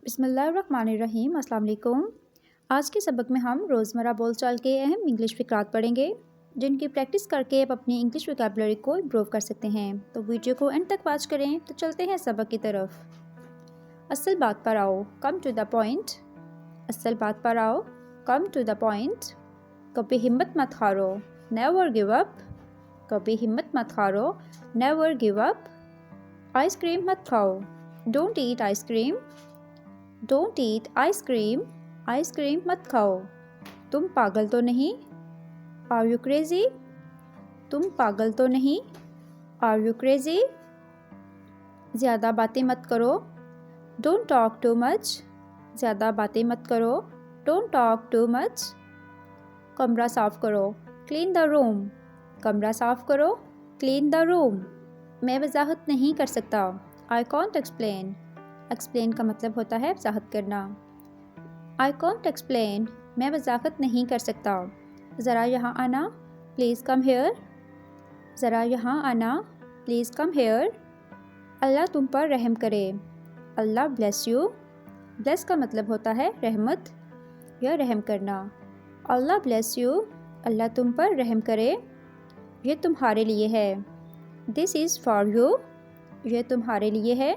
बिस्मिल्लाहिर्रहमानिर्रहीम। अस्सलाम वालेकुम। आज के सबक में हम रोज़मर्रा बोलचाल के अहम इंग्लिश फ़िक़रात पढ़ेंगे, जिनकी प्रैक्टिस करके आप अपनी इंग्लिश वोकैबुलरी को इम्प्रूव कर सकते हैं। तो वीडियो को एंड तक वॉच करें। तो चलते हैं सबक की तरफ। असल बात पर आओ, कम टू द पॉइंट। असल बात पर आओ, कम टू द पॉइंट। कभी हिम्मत मत हारो, नेवर गिव अप। कभी हिम्मत मत हारो, नेवर गिव अप। आइसक्रीम मत खाओ, don't eat ice cream. Don't eat ice cream, ice cream मत खाओ। तुम पागल तो नहीं, आर यू क्रेज़ी। तुम पागल तो नहीं, आर यू क्रेज़ी। ज़्यादा बातें मत करो, डोंट टॉक टू मच। ज़्यादा बातें मत करो, डोंट टॉक टू मच। कमरा साफ़ करो, क्लीन द रूम। कमरा साफ़ करो, क्लीन द रूम। मैं वजाहत नहीं कर सकता, आई कॉन्ट एक्सप्लेन। एक्सप्लेन का मतलब होता है वजाहत करना। आई कॉन्ट एक्सप्लेन, मैं वजाहत नहीं कर सकता। ज़रा यहाँ आना, प्लीज़ कम हेयर। ज़रा यहाँ आना, प्लीज़ कम हेयर। अल्लाह तुम पर रहम करे, अल्लाह ब्लेस यू। ब्लेस का मतलब होता है रहमत या रहम करना। अल्लाह ब्लेस यू, अल्लाह तुम पर रहम करे। ये तुम्हारे लिए है, दिस इज़ फॉर यू। ये तुम्हारे लिए है,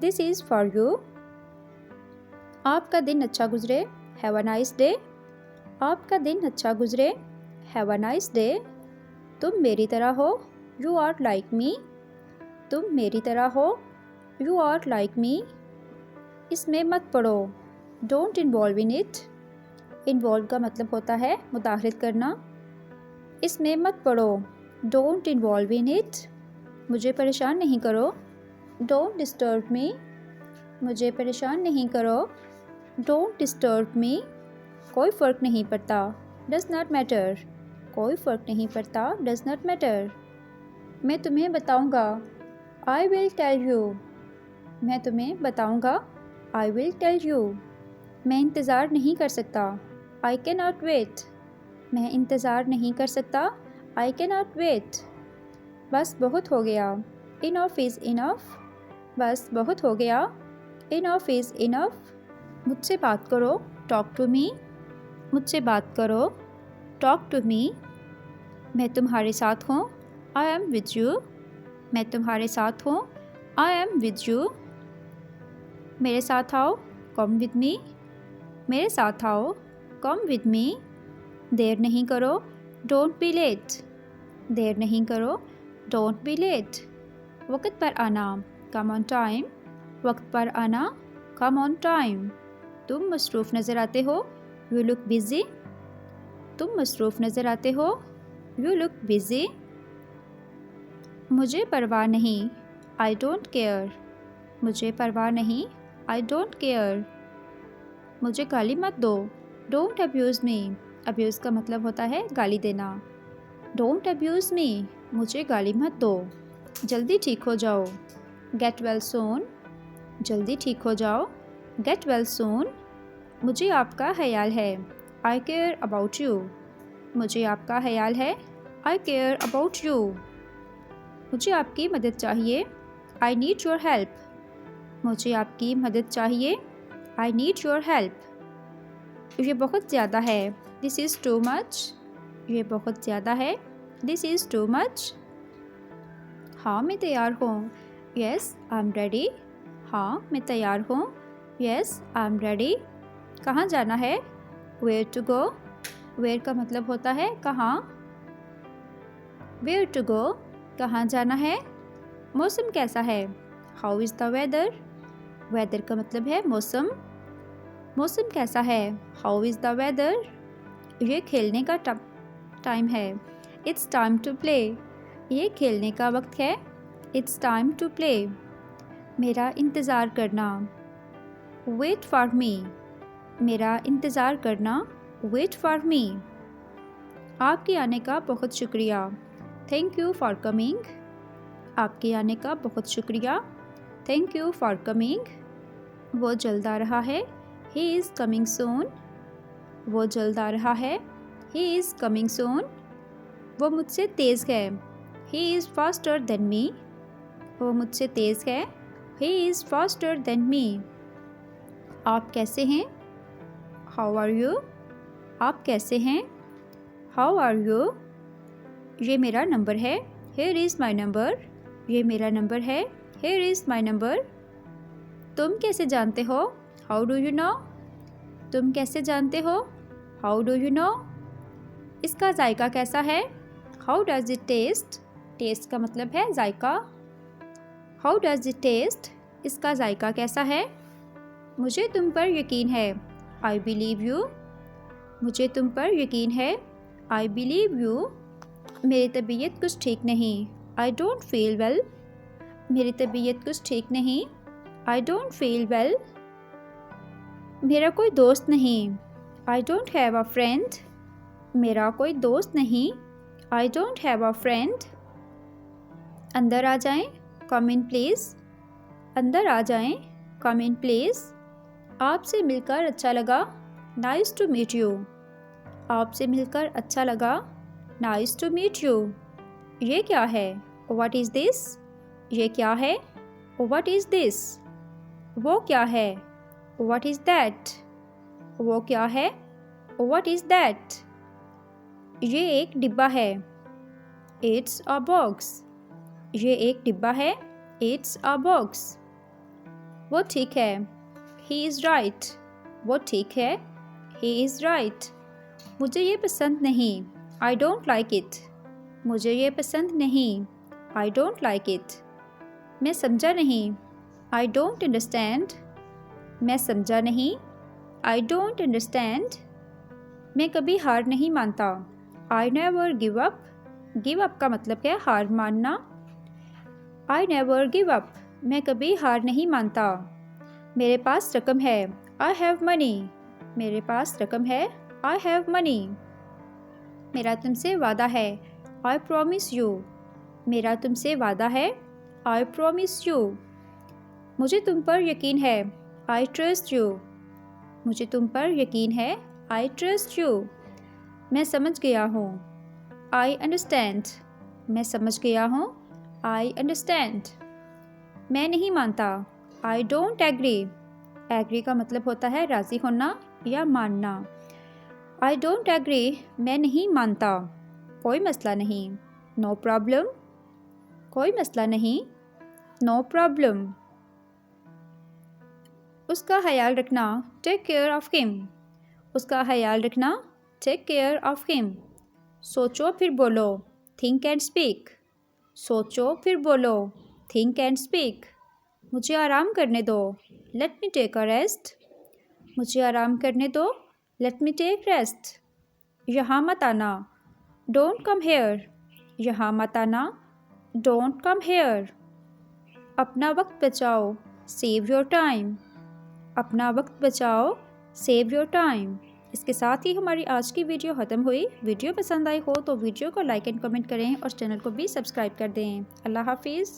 दिस इज़ फॉर यू। आपका दिन अच्छा गुजरे, हैव अ नाइस डे। आपका दिन अच्छा गुजरे, हैव अ नाइस डे। तुम मेरी तरह हो, यू आर लाइक मी। तुम मेरी तरह हो, यू आर लाइक मी। इसमें मत पड़ो, don't involve in it. Involve का मतलब होता है मुदाखलत करना। इसमें मत पड़ो, डोंट इन्वॉल्व इन इट। मुझे परेशान नहीं करो, डोंट डिस्टर्ब मी। मुझे परेशान नहीं करो, डोंट डिस्टर्ब मी। कोई फ़र्क नहीं पड़ता, डज़ नॉट मैटर। कोई फ़र्क नहीं पड़ता, डज़ नॉट मैटर। मैं तुम्हें बताऊँगा, आई विल टेल यू। मैं तुम्हें बताऊँगा, आई विल टेल यू। मैं इंतज़ार नहीं कर सकता, आई कैन नॉट वेट। मैं इंतज़ार नहीं कर सकता, आई कैन नॉट वेट। बस बहुत हो गया, इनफ इज़ इनफ। बस बहुत हो गया, इनफ इज़ इनफ। मुझसे बात करो, टॉक टू मी। मुझसे बात करो, टॉक टू मी। मैं तुम्हारे साथ हूँ, आई एम विद यू। मैं तुम्हारे साथ हूँ, आई एम विद यू। मेरे साथ आओ, कम विद मी। मेरे साथ आओ, कम विद मी। देर नहीं करो, डोंट बी लेट। देर नहीं करो, डोंट बी लेट। वक्त पर आना, कम ऑन टाइम। वक्त पर आना, कम ऑन टाइम। तुम मसरूफ़ नज़र आते हो, यू लुक बिज़ी। तुम मसरूफ़ नज़र आते हो, यू लुक बिज़ी। मुझे परवाह नहीं, आई डोंट केयर। मुझे परवाह नहीं, आई डोंट केयर। मुझे गाली मत दो, डोंट अब्यूज़ मी। अब्यूज़ का मतलब होता है गाली देना। डोंट अब्यूज़ मी, मुझे गाली मत दो। जल्दी ठीक हो जाओ, गेट वेल सून। जल्दी ठीक हो जाओ, गेट वेल सून। मुझे आपका ख्याल है, आई केयर अबाउट यू। मुझे आपका ख्याल है, आई केयर अबाउट यू। मुझे आपकी मदद चाहिए, आई नीड योर हेल्प। मुझे आपकी मदद चाहिए, आई नीड योर हेल्प। ये बहुत ज़्यादा है, दिस इज़ टू मच। ये बहुत ज़्यादा है, दिस इज़ टू मच। हाँ मैं तैयार हूँ, येस आई एम रेडी। हाँ मैं तैयार हूँ, येस आई एम रेडी। कहाँ जाना है, वेयर टू गो। वेयर का मतलब होता है कहाँ। वेयर टू गो, कहाँ जाना है। मौसम कैसा है, how is the weather. Weather का मतलब है मौसम। मौसम कैसा है, हाउ इज़ द वेदर। ये खेलने का टाइम है, इट्स टाइम टू प्ले। ये खेलने का वक्त है, इट्स टाइम टू प्ले। मेरा इंतज़ार करना, वेट फॉर मी। मेरा इंतज़ार करना, वेट फॉर मी। आपके आने का बहुत शुक्रिया, थैंक यू फॉर कमिंग। आपके आने का बहुत शुक्रिया, थैंक यू फॉर कमिंग। वो जल्द आ रहा है, ही इज़ कमिंग सून। वो जल्द आ रहा है, ही इज़ कमिंग सून। वो मुझसे तेज़ है, he is faster than me. वो मुझसे तेज़ है, he is faster than me. आप कैसे हैं? How are you? आप कैसे हैं? How are you? ये मेरा नंबर है, हियर इज़ माई नंबर। ये मेरा नंबर है, हियर इज़ माई नंबर। तुम कैसे जानते हो? How do you know? तुम कैसे जानते हो? How do you know? इसका जायका कैसा है? How does it taste? Taste का मतलब है जायका। How does it taste? इसका जायका कैसा है? मुझे तुम पर यकीन है, आई बिलीव यू। मुझे तुम पर यकीन है, आई बिलीव यू। मेरी तबीयत कुछ ठीक नहीं, आई डोंट फील वेल। मेरी तबीयत कुछ ठीक नहीं, आई डोंट फील वेल। मेरा कोई दोस्त नहीं, I don't have a friend. मेरा कोई दोस्त नहीं, I don't have a friend. अंदर आ जाएं, कम इन प्लीज़। अंदर आ जाएं, कम इन प्लीज़। आपसे मिलकर अच्छा लगा, नाइस टू मीट यू। आपसे मिलकर अच्छा लगा, नाइस टू मीट यू। ये क्या है? What is this? ये क्या है? What is this? वो क्या है? What is that? वो क्या है? What is that? ये एक डिब्बा है, इट्स अ बॉक्स। ये एक डिब्बा है, इट्स अ बॉक्स। वो ठीक है, ही इज़ राइट। वो ठीक है, ही इज़ राइट। मुझे ये पसंद नहीं, आई डोंट लाइक इट। मुझे ये पसंद नहीं, आई डोंट लाइक इट। मैं समझा नहीं, आई डोंट अंडरस्टैंड। मैं समझा नहीं, आई डोंट अंडरस्टैंड। मैं कभी हार नहीं मानता, I never give up. Give up का मतलब है हार मानना। आई नेवर गिव अप, मैं कभी हार नहीं मानता। मेरे पास रकम है, आई हैव मनी। मेरे पास रकम है, आई हैव मनी। मेरा तुमसे वादा है, आई प्रॉमिस यू। मेरा तुमसे वादा है, आई प्रॉमिस यू। मुझे तुम पर यकीन है, आई ट्रस्ट यू। मुझे तुम पर यकीन है, आई ट्रस्ट यू। मैं समझ गया हूँ, आई अंडरस्टैंड। मैं समझ गया हूँ, आई अंडरस्टैंड। मैं नहीं मानता, आई डोंट एग्री। एग्री का मतलब होता है राज़ी होना या मानना। आई डोंट एग्री, मैं नहीं मानता। कोई मसला नहीं, नो प्रॉब्लम। कोई मसला नहीं, नो प्रॉब्लम। उसका ख्याल रखना, टेक केयर ऑफ हिम। उसका ख्याल रखना, टेक केयर ऑफ हिम। सोचो फिर बोलो, थिंक एंड स्पीक। सोचो फिर बोलो, थिंक एंड स्पीक। मुझे आराम करने दो, let me take a rest. मुझे आराम करने दो, लेट मी टेक रेस्ट। यहाँ मत आना, डोंट कम हेयर। यहाँ मत आना, डोंट कम हेयर। अपना वक्त बचाओ, सेव योर टाइम। अपना वक्त बचाओ, सेव योर टाइम। इसके साथ ही हमारी आज की वीडियो ख़त्म हुई। वीडियो पसंद आई हो तो वीडियो को लाइक एंड कमेंट करें और चैनल को भी सब्सक्राइब कर दें। अल्लाह हाफिज़।